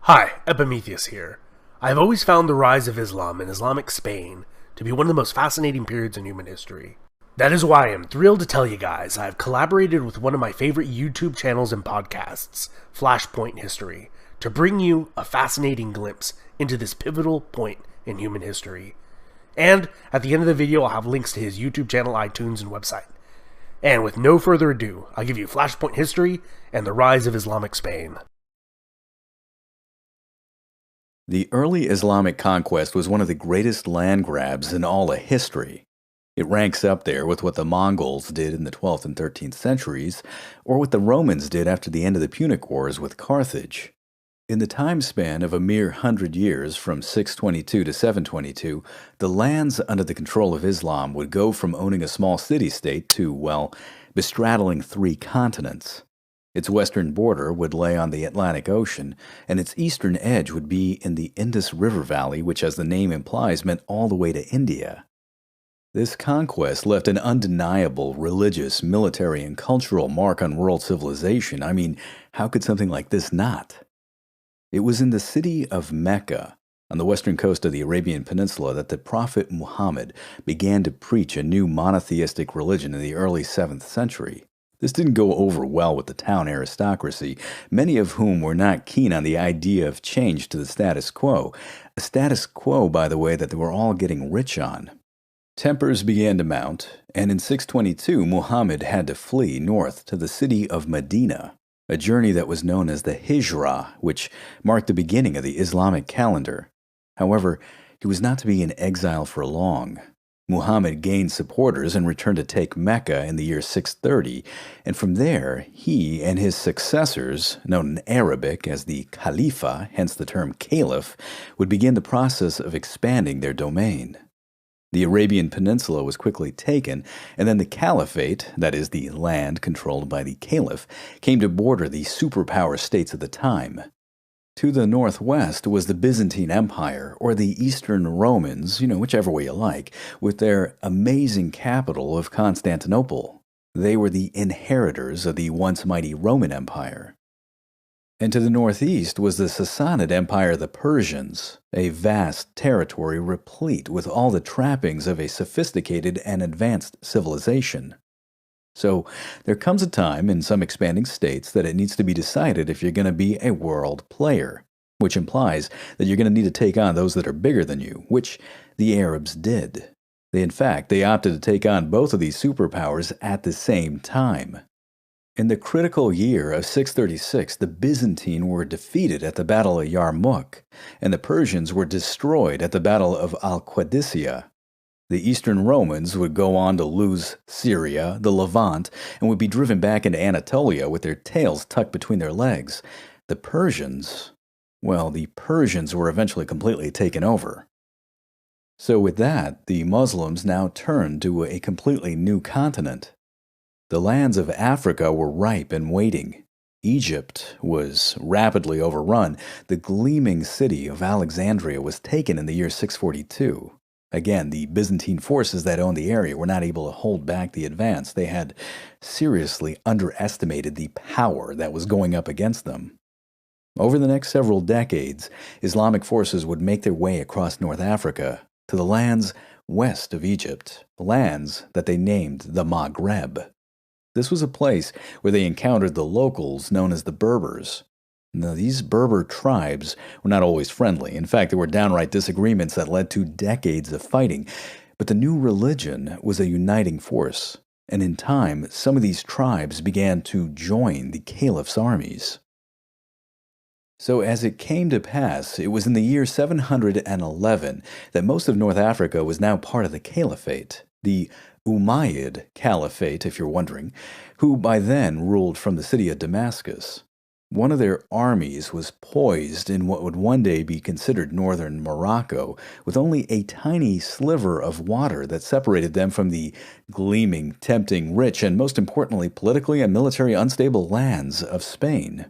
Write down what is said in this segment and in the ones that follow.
Hi, Epimetheus here. I have always found the rise of Islam in Islamic Spain to be one of the most fascinating periods in human history. That is why I am thrilled to tell you guys I have collaborated with one of my favorite YouTube channels and podcasts, Flashpoint History, to bring you a fascinating glimpse into this pivotal point in human history. And at the end of the video, I'll have links to his YouTube channel, iTunes, and website. And with no further ado, I'll give you Flashpoint History and the rise of Islamic Spain. The early Islamic conquest was one of the greatest land grabs in all of history. It ranks up there with what the Mongols did in the 12th and 13th centuries, or what the Romans did after the end of the Punic Wars with Carthage. In the time span of a mere 100 years, from 622 to 722, the lands under the control of Islam would go from owning a small city-state to, bestraddling 3 continents. Its western border would lay on the Atlantic Ocean, and its eastern edge would be in the Indus River Valley, which, as the name implies, meant all the way to India. This conquest left an undeniable religious, military, and cultural mark on world civilization. I mean, how could something like this not? It was in the city of Mecca, on the western coast of the Arabian Peninsula, that the Prophet Muhammad began to preach a new monotheistic religion in the early 7th century. This didn't go over well with the town aristocracy, many of whom were not keen on the idea of change to the status quo. A status quo, by the way, that they were all getting rich on. Tempers began to mount, and in 622 Muhammad had to flee north to the city of Medina, a journey that was known as the Hijra, which marked the beginning of the Islamic calendar. However, he was not to be in exile for long. Muhammad gained supporters and returned to take Mecca in the year 630, and from there, he and his successors, known in Arabic as the Khalifa, hence the term Caliph, would begin the process of expanding their domain. The Arabian Peninsula was quickly taken, and then the Caliphate, that is, the land controlled by the Caliph, came to border the superpower states of the time. To the northwest was the Byzantine Empire, or the Eastern Romans, whichever way you like, with their amazing capital of Constantinople. They were the inheritors of the once mighty Roman Empire. And to the northeast was the Sassanid Empire of the Persians, a vast territory replete with all the trappings of a sophisticated and advanced civilization. So, there comes a time in some expanding states that it needs to be decided if you're going to be a world player, which implies that you're going to need to take on those that are bigger than you, which the Arabs did. They opted to take on both of these superpowers at the same time. In the critical year of 636, the Byzantine were defeated at the Battle of Yarmouk, and the Persians were destroyed at the Battle of Al-Qadisiyah. The Eastern Romans would go on to lose Syria, the Levant, and would be driven back into Anatolia with their tails tucked between their legs. The Persians were eventually completely taken over. So with that, the Muslims now turned to a completely new continent. The lands of Africa were ripe and waiting. Egypt was rapidly overrun. The gleaming city of Alexandria was taken in the year 642. Again, the Byzantine forces that owned the area were not able to hold back the advance. They had seriously underestimated the power that was going up against them. Over the next several decades, Islamic forces would make their way across North Africa to the lands west of Egypt, lands that they named the Maghreb. This was a place where they encountered the locals known as the Berbers. Now, these Berber tribes were not always friendly. In fact, there were downright disagreements that led to decades of fighting. But the new religion was a uniting force, and in time, some of these tribes began to join the Caliph's armies. So as it came to pass, it was in the year 711 that most of North Africa was now part of the Caliphate, the Umayyad Caliphate, if you're wondering, who by then ruled from the city of Damascus. One of their armies was poised in what would one day be considered northern Morocco, with only a tiny sliver of water that separated them from the gleaming, tempting, rich, and most importantly, politically and military unstable lands of Spain.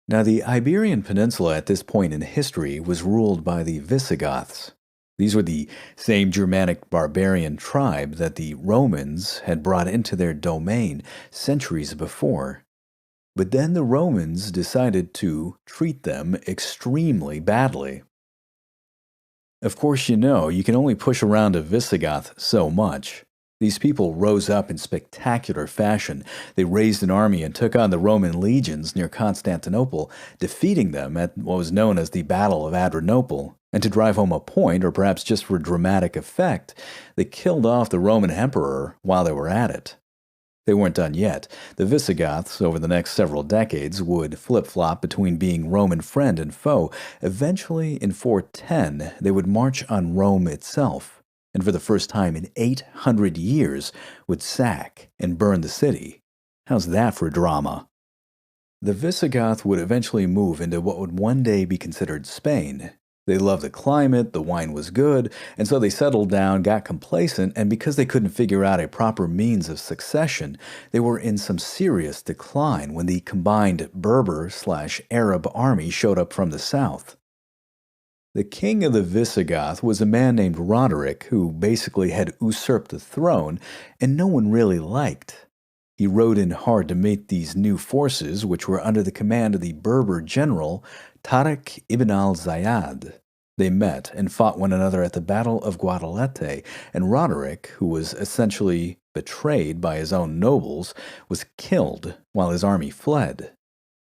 Now, the Iberian Peninsula at this point in history was ruled by the Visigoths. These were the same Germanic barbarian tribe that the Romans had brought into their domain centuries before. But then the Romans decided to treat them extremely badly. Of course, you can only push around a Visigoth so much. These people rose up in spectacular fashion. They raised an army and took on the Roman legions near Constantinople, defeating them at what was known as the Battle of Adrianople. And to drive home a point, or perhaps just for dramatic effect, they killed off the Roman emperor while they were at it. They weren't done yet. The Visigoths, over the next several decades, would flip-flop between being Roman friend and foe. Eventually, in 410, they would march on Rome itself, and for the first time in 800 years, would sack and burn the city. How's that for drama? The Visigoth would eventually move into what would one day be considered Spain. They loved the climate, the wine was good, and so they settled down, got complacent, and because they couldn't figure out a proper means of succession, they were in some serious decline when the combined Berber/Arab army showed up from the south. The king of the Visigoth was a man named Roderick, who basically had usurped the throne, and no one really liked. He rode in hard to meet these new forces, which were under the command of the Berber general Tariq ibn al-Zayed. They met and fought one another at the Battle of Guadalete, and Roderick, who was essentially betrayed by his own nobles, was killed while his army fled.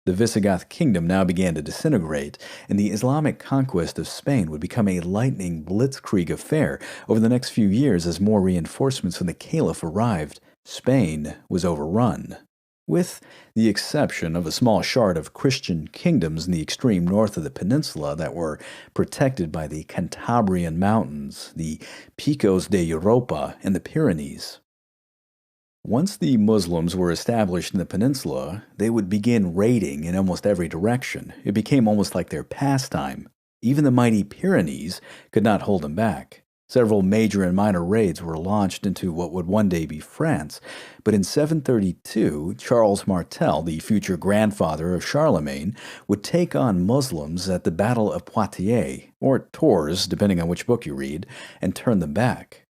The Visigoth kingdom now began to disintegrate, and the Islamic conquest of Spain would become a lightning blitzkrieg affair. Over the next few years, as more reinforcements from the Caliph arrived, Spain was overrun. With the exception of a small shard of Christian kingdoms in the extreme north of the peninsula that were protected by the Cantabrian Mountains, the Picos de Europa, and the Pyrenees. Once the Muslims were established in the peninsula, they would begin raiding in almost every direction. It became almost like their pastime. Even the mighty Pyrenees could not hold them back. Several major and minor raids were launched into what would one day be France, but in 732, Charles Martel, the future grandfather of Charlemagne, would take on Muslims at the Battle of Poitiers, or Tours, depending on which book you read, and turn them back.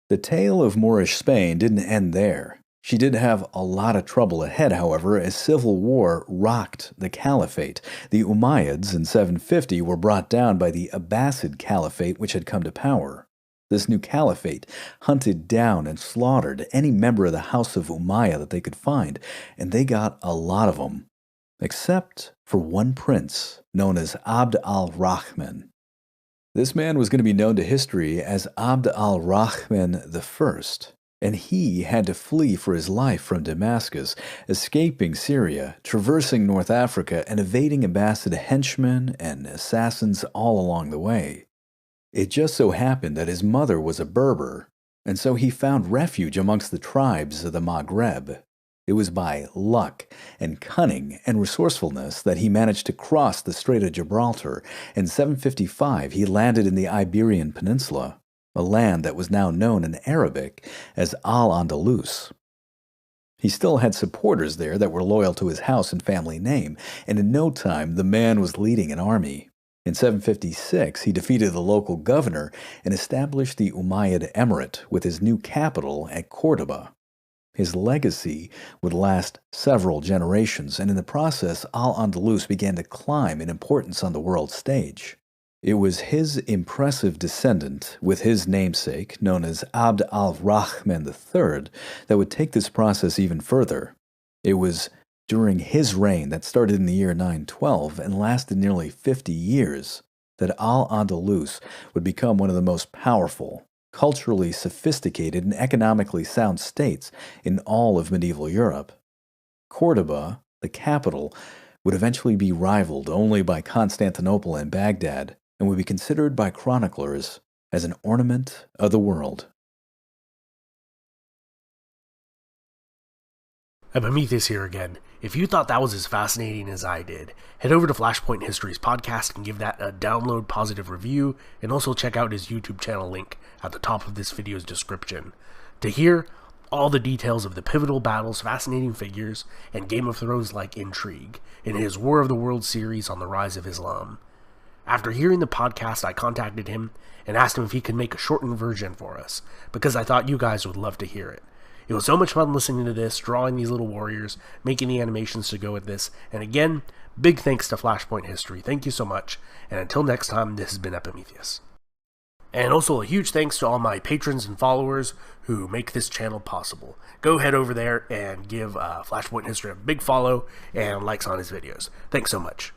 The tale of Moorish Spain didn't end there. She did have a lot of trouble ahead, however, as civil war rocked the caliphate. The Umayyads in 750 were brought down by the Abbasid Caliphate, which had come to power. This new caliphate hunted down and slaughtered any member of the House of Umayyah that they could find, and they got a lot of them, except for one prince known as Abd al-Rahman. This man was going to be known to history as Abd al-Rahman I, and he had to flee for his life from Damascus, escaping Syria, traversing North Africa, and evading Abbasid henchmen and assassins all along the way. It just so happened that his mother was a Berber, and so he found refuge amongst the tribes of the Maghreb. It was by luck and cunning and resourcefulness that he managed to cross the Strait of Gibraltar. In 755, he landed in the Iberian Peninsula, a land that was now known in Arabic as Al-Andalus. He still had supporters there that were loyal to his house and family name, and in no time the man was leading an army. In 756, he defeated the local governor and established the Umayyad Emirate with his new capital at Córdoba. His legacy would last several generations, and in the process, Al-Andalus began to climb in importance on the world stage. It was his impressive descendant, with his namesake, known as Abd al-Rahman III, that would take this process even further. It was during his reign that started in the year 912 and lasted nearly 50 years that Al-Andalus would become one of the most powerful, culturally sophisticated, and economically sound states in all of medieval Europe. Córdoba, the capital, would eventually be rivaled only by Constantinople and Baghdad, and would be considered by chroniclers as an ornament of the world. Epimetheus here again. If you thought that was as fascinating as I did, head over to Flashpoint History's podcast and give that a download positive review, and also check out his YouTube channel link at the top of this video's description to hear all the details of the pivotal battles, fascinating figures, and Game of Thrones-like intrigue in his War of the Worlds series on the rise of Islam. After hearing the podcast, I contacted him and asked him if he could make a shortened version for us, because I thought you guys would love to hear it. It was so much fun listening to this, drawing these little warriors, making the animations to go with this, and again, big thanks to Flashpoint History. Thank you so much, and until next time, this has been Epimetheus. And also a huge thanks to all my patrons and followers who make this channel possible. Go head over there and give Flashpoint History a big follow and likes on his videos. Thanks so much.